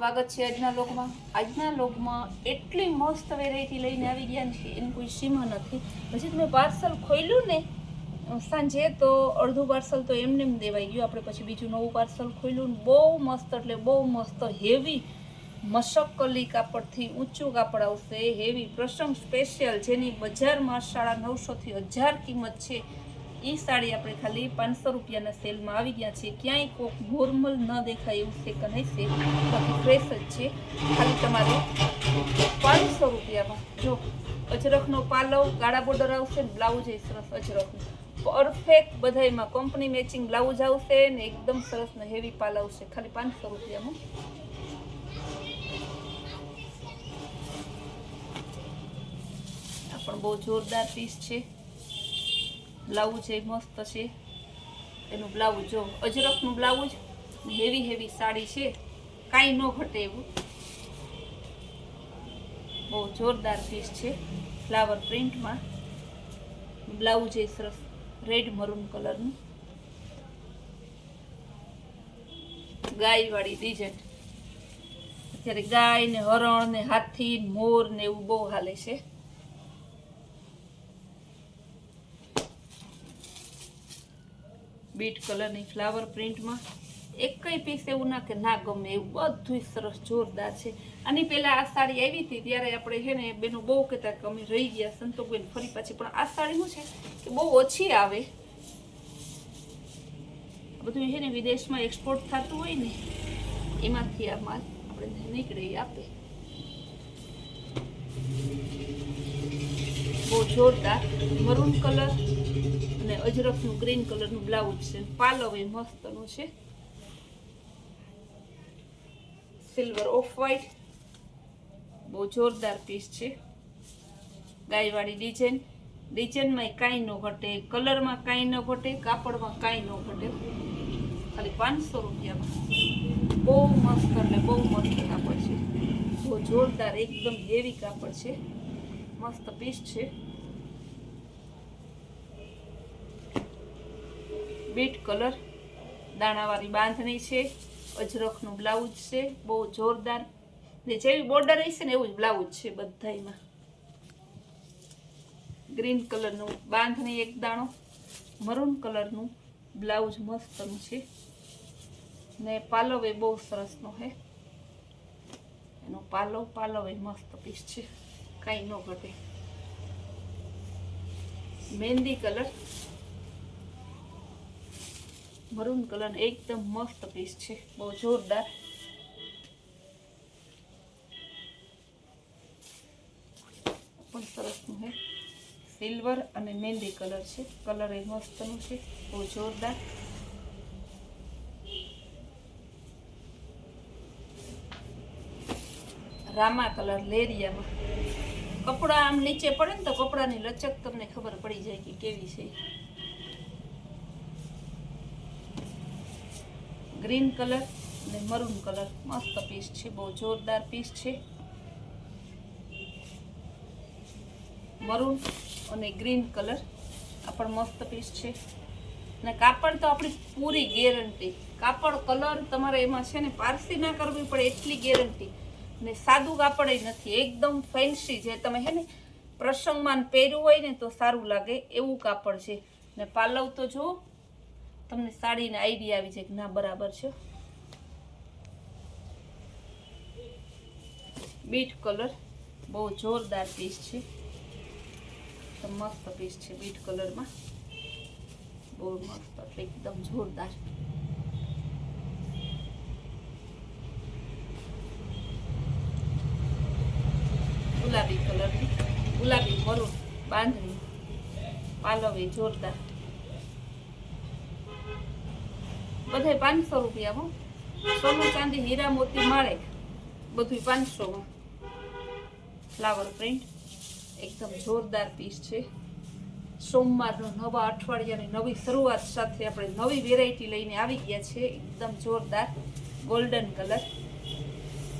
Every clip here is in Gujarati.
સ્વાગત છે આજના લોગમાં. આજના લોગમાં એટલી મસ્ત વેરાયટી લઈને આવી ગયા છે એની કોઈ સીમા નથી. પછી તમે પાર્સલ ખોલ્યું ને સાંજે તો અડધું પાર્સલ તો એમને એમ દેવાઈ ગયું. આપણે પછી બીજું નવું પાર્સલ ખોલ્યું ને બહુ મસ્ત, એટલે બહુ મસ્ત હેવી મશકલી કાપડથી ઊંચું કાપડ આવશે. હેવી પ્રસંગ સ્પેશિયલ જેની બજારમાં 950થી 1000 કિંમત છે. એ સાડી આપણે ખાલી 500 રૂપિયાના સેલમાં આવી ગયા છે. ક્યાંય કોક નોર્મલ ન દેખાય એવું છે કે નહીં છે, બાકી ફ્રેશ જ છે. ખાલી તમારે 500 રૂપિયામાં. જો અજરખનો પાલવ, ગાળા બોર્ડર આવશે ને બ્લાઉઝ એ સરસ અજરખનું પરફેક્ટ, બધાયમાં કંપની મેચિંગ બ્લાઉઝ આવશે ને એકદમ સરસ ને હેવી પાલ આવશે. ખાલી 500 રૂપિયામાં. આ પણ બહુ જોરદાર પીસ છે. બ્લાઉઝ એ મસ્ત છે. એનું બ્લાઉઝ જો અજરખનું બ્લાઉઝ, હેવી હેવી સાડી છે, કાંઈ ન ઘટે એવું. બહુ જોરદાર પીસ છે. ફ્લાવર પ્રિન્ટમાં બ્લાઉઝ એ સરસ રેડ મરૂન કલરનું, ગાયવાળી ડિઝાઇન. અત્યારે ગાય ને હરણ ને હાથી મોર ને એવું બહુ હાલે છે. બીટ કલરની ફ્લાવર પ્રિન્ટમાં એકય પીસ એવું ના કે ના ગમે એવું, બધું સરસ જોરદાર છે. આની પહેલા આ સાડી આવી હતી ત્યારે આપણે છે ને બેનો બહુ કહેતા કે અમે રહી ગયા સંતોકબેન ફરી પાછી, પણ આ સાડી શું છે કે બહુ ઓછી આવે. બધું છે ને વિદેશમાં એક્સપોર્ટ થતું હોય ને એમાંથી આ માલ આપણે નીકળે આપે. બહુ જોરદાર મરૂન કલર અને અજરખનું ગ્રીન કલરનું બ્લાઉઝ છે. પાલવ એ મસ્તનું છે, સિલ્વર ઓફ વ્હાઈટ. બહુ જોરદાર પીસ છે. ગાયવાળી ડિઝાઇન, ડિઝાઇનમાં કાંઈ ન ઘટે, કલરમાં કાંઈ ન ઘટે, કાપડમાં કાંઈ ન ઘટે. ખાલી 500 રૂપિયામાં. બહુ મસ્ત, એટલે બહુ મસ્ત કાપડ છે. બહુ જોરદાર એકદમ હેવી કાપડ છે. મસ્ત પીસ છે. બીટ કલર, દાણાવાળી બાંધણી છે, અજરખનું બ્લાઉઝ છે. બહુ જોરદાર, ને જેવી બોર્ડર હશે ને એવું જ બ્લાઉઝ છે બધાયમાં. ગ્રીન કલરનું બાંધણી એક દાણો, મરૂન કલરનું બ્લાઉઝ મસ્તનું છે ને પાલવ એ બહુ સરસનો છે. એનો પાલવ એ મસ્ત પીસ છે, કાંઈ ન ઘટે. મહેંદી કલર, મરૂન કલર એકદમ મસ્ત પીસ છે. બહુ જોરદાર. પણ સરસનું છે. સિલ્વર અને મહેંદી કલર છે. કલર એ મસ્તનું છે, બહુ જોરદાર. રામા કલર લેરિયામાં. કપડા આમ નીચે પડે ને તો કપડાની લચક તમને ખબર પડી જાય કે કેવી છે. ગ્રીન કલર અને મરૂન કલર મસ્ત પીસ છે. બહુ જોરદાર પીસ છે. મરૂન અને ગ્રીન કલર આ પણ મસ્ત પીસ છે. અને કાપડ તો આપણી પૂરી ગેરંટી. કાપડ કલર તમારે એમાં છે ને પારસી ના કરવી પડે એટલી ગેરંટી. ને સાદું કાપડ નથી, એકદમ ફેન્સી, જે તમે હે ને પ્રસંગમાં પહેર્યું હોય ને તો સારું લાગે એવું કાપડ છે. ને પાલવ તો જુઓ, તમને સાડીને આઈડિયા આવી જાય કે ના બરાબર છે. બીટ કલર બહુ જોરદાર પીસ છે. મસ્ત પીસ છે બીટ કલરમાં. બહુ મસ્ત, એકદમ જોરદાર. ગુલાબી કલરની, ગુલાબી મરૂન બાંધણી, પાલવ એ જોરદાર. બધે 500 રૂપિયામાં. સોનું ચાંદી હીરા મોતી માળે બધું 500માં. ફ્લાવર પ્રિન્ટ એકદમ જોરદાર પીસ છે. સોમવારનો નવા અઠવાડિયાની નવી શરૂઆત સાથે આપણે નવી વેરાયટી લઈને આવી ગયા છે. એકદમ જોરદાર ગોલ્ડન કલર,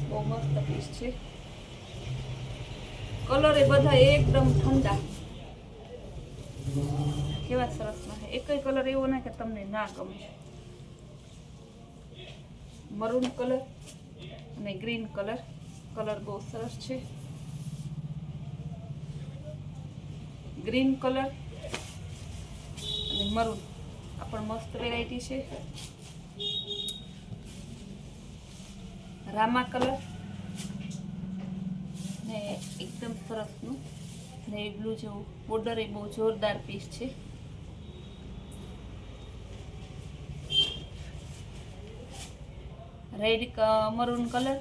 બહુ મસ્ત પીસ છે. કલર એ બધા એકદમ ઠંડા, કેવા સરસના છે. એકય કલર એવો ના કે તમને ના ગમે. મરૂન કલર અને ગ્રીન કલર. કલર બહુ સરસ છે. ગ્રીન કલર અને મરૂન, આ પણ મસ્ત વેરાયટી છે. રામા કલર ને એકદમ સરસનું નેવી બ્લુ જેવું બોર્ડર, એ બહુ જોરદાર પીસ છે. રેડ મરૂન કલર,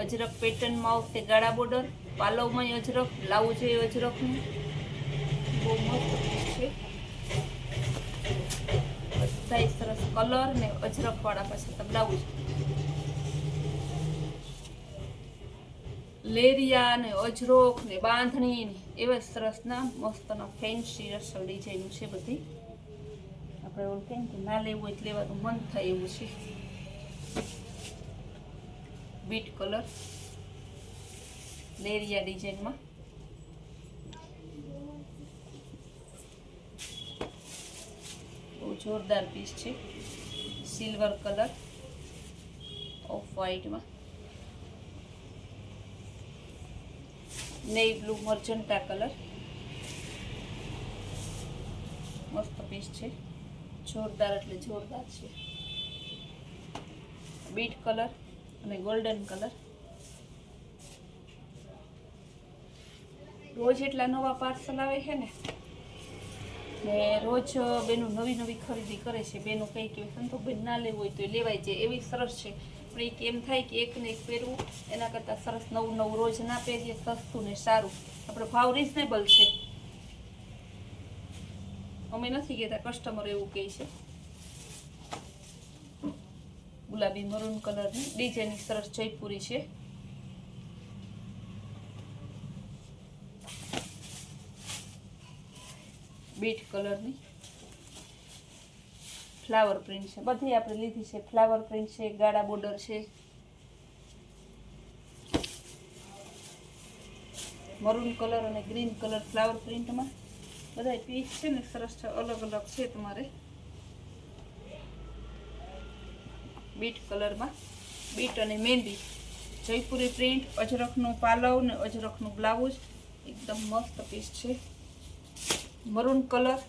અજરક પેટર્નમાં આવશે, ગાળા બોર્ડર, પાલવમાં અજરક, બ્લાઉઝ એ અજરકનું, બહુ મસ્ત પીસ છે. બધા સરસ કલર ને અજરક વાળા પાછળ બ્લાઉઝ. લેરિયા ને અજરોક ને બાંધણી ને એવા સરસના મસ્તના ફેન્સી રસલ ડિઝાઇન છે બધી. આપણે એવું કહીએ કે ના લેવું હોય લેવાનું મન થાય એવું છે. બીટ કલર લેરિયા ડિઝાઇનમાં, બહુ જોરદાર પીસ છે. સિલ્વર કલર ઓફ વ્હાઈટમાં, નેવી બ્લુ મર્જન્ટા કલર, મસ્ત પીસ છે. જોરદાર એટલે જોરદાર છે. બીટ કલર અને ગોલ્ડન કલર. રોજ એટલા નવા પાર્સલ આવે છે ને રોજ બેનું નવી નવી ખરીદી કરે છે. બેનું કંઈક સંતોષબેન ના લેવું હોય તો એ લેવાય જાય એવી સરસ છે. પણ એક એમ થાય કે એક ને એક પહેરવું એના કરતાં સરસ નવું નવું રોજ ના પહેરીએ, સસ્તું ને સારું. આપણે ભાવ રિઝનેબલ છે, અમે નથી કહેતા, કસ્ટમર એવું કહે છે. ગુલાબી મરૂન કલરની ડિઝાઇન સરસ જયપુરી છે. બીટ કલરની ફ્લાવર પ્રિન્ટ છે. બધી આપણે લીધી છે. ફ્લાવર પ્રિન્ટ છે, ગાળા બોર્ડર છે. મરૂન કલર અને ગ્રીન કલર ફ્લાવર પ્રિન્ટમાં બધા પીસ છે ને સરસ અલગ અલગ છે. તમારે બીટ કલરમાં, બીટ અને મહેંદી જયપુરી પ્રિન્ટ, અજરખનું પાલવ ને અજરખનું બ્લાઉઝ, એકદમ મસ્ત પીસ છે. મરૂન કલર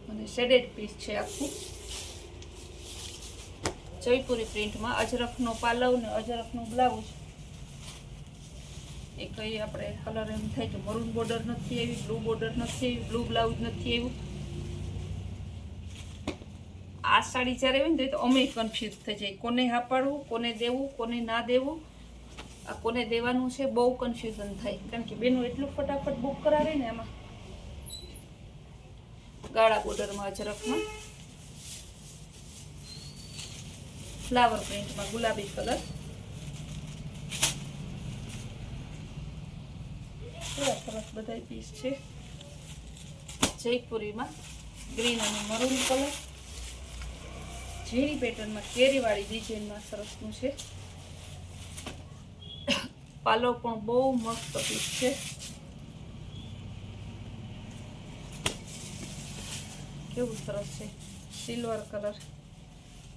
અને શેડેડ પીસ છે આખું જયપુરી પ્રિન્ટમાં, અજરખનો પાલવ ને અજરખનું બ્લાઉઝ. એ કઈ આપણે કલર એમ થાય કે મરૂન બોર્ડર નથી આવી, બ્લુ બોર્ડર નથી આવી, બ્લુ બ્લાઉઝ નથી આવ્યું. આ સાડી જ્યારે હોય ને તો અમે કન્ફ્યુઝ થઈ જાય, કોને હા પાડવું, કોને દેવું, કોને ના દેવું. આ કોને દેવાનું છે બહુ કન્ફ્યુઝન થાય, કારણ કે બેનું એટલું ફટાફટ બુક કરાવે ને. એમાં ગાળા બોર્ડરમાં અજરખમાં, ફ્લાવર પ્રિન્ટમાં ગુલાબી કલર. કેવા સરસ બધા પીસ છે. જયપુરીમાં ગ્રીન અને મરૂન કલર, ઝીણી પેટર્નમાં કેરીવાળી ડિઝાઇનમાં સરસનું છે. પાલો પણ બહુ મસ્ત પીસ છે. કેવું સરસ છે. સિલ્વર કલર,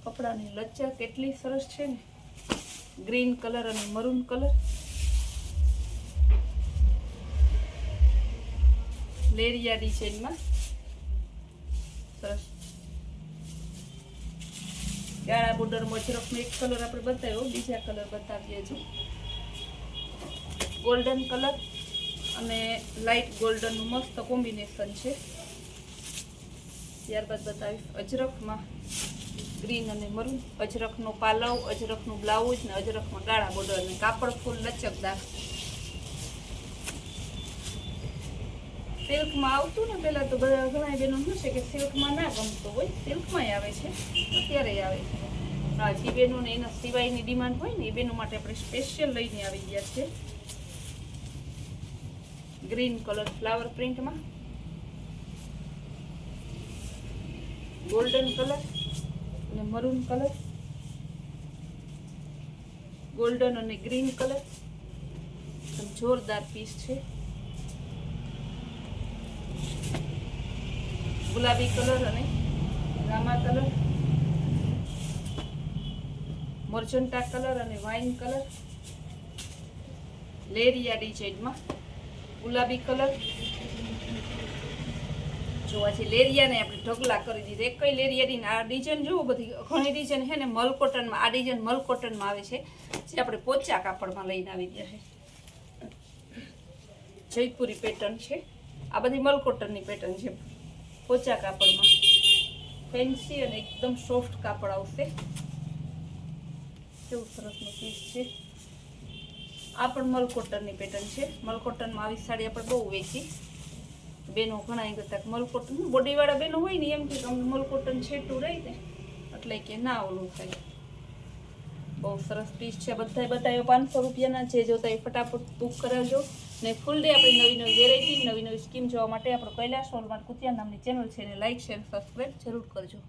કપડાની લચ્ચા કેટલી સરસ છે ને. ગ્રીન કલર અને મરૂન કલર, લેરિયા ડિઝાઇનમાં સરસ. ગાળા બોર્ડરમાં અજરખનો એક કલર આપણે બતાવ્યો, બીજા કલર બતાવીએ છીએ. ગોલ્ડન કલર અને લાઇટ ગોલ્ડનનું મસ્ત કોમ્બિનેશન છે. ત્યારબાદ બતાવીશ અજરખમાં ગ્રીન અને મરૂન, અજરખનો પાલવ, અજરખનું બ્લાઉઝ ને અજરખમાં ગાળા બોર્ડર ને કાપડ ફૂલ લચકદાર. સિલ્કમાં આવતું ને પહેલાં તો બધા ઘણા બહેનો શું છે કે સિલ્કમાં ના ગમતું હોય, સિલ્કમાંય આવે છે, અત્યારે આવે છે. જે બહેનોને એના સિવાયની ડિમાન્ડ હોય ને એ બહેનો માટે આપણે સ્પેશિયલ લઈને આવી ગયા છે. ગ્રીન કલર ફ્લાવર પ્રિન્ટમાં, ગોલ્ડન કલર અને મરૂન કલર, ગોલ્ડન અને ગ્રીન કલર, જોરદાર પીસ છે. ગુલાબી કલર અને રામા કલર, મોરજન્ટા કલર અને વાઇન કલર, લેરિયા ડિઝાઇનમાં ગુલાબી કલર. જો આજે લેરિયાને આપણે ઢગલા કરી દીધા. એક કઈ લેરિયાની આ ડિઝાઇન જુઓ, બધી ઘણી ડિઝાઇન છે ને મલ કોટનમાં. આ ડિઝાઇન મલ કોટનમાં આવે છે, જે આપણે પોચા કાપડમાં લઈને આવી ગયા છે. જયપુરી પેટર્ન છે. આ બધી મલ કોટનની પેટર્ન છે, પોચા કાપડમાં. ફેન્સી અને એકદમ સોફ્ટ કાપડ આવશે. કેવું સરસનું પીસ છે. આ પણ મલ કોટનની પેટર્ન છે. મલ કોટનમાં આવી સાડી આપણે બહુ વેચી. બેનો ઘણા એમ કરતા મલ કોટન, બોડીવાળા બેનો હોય ને એમ કે અમને મલ કોટન છેટું રહી ને, એટલે કે ના ઓલું થાય. બહુ સરસ પીસ છે. બધાએ 500 રૂપિયાના. જે જોતા એ ફટાફટ બુક કરાવજો. ને ફૂલ ડે આપણી નવી નવી વેરાયટી, નવી નવી સ્કીમ જોવા માટે આપણો કૈલાશ હોલમાર્ક કુતિયા નામની ચેનલ છે એને લાઇક, શેર, સબસ્ક્રાઈબ જરૂર કરજો.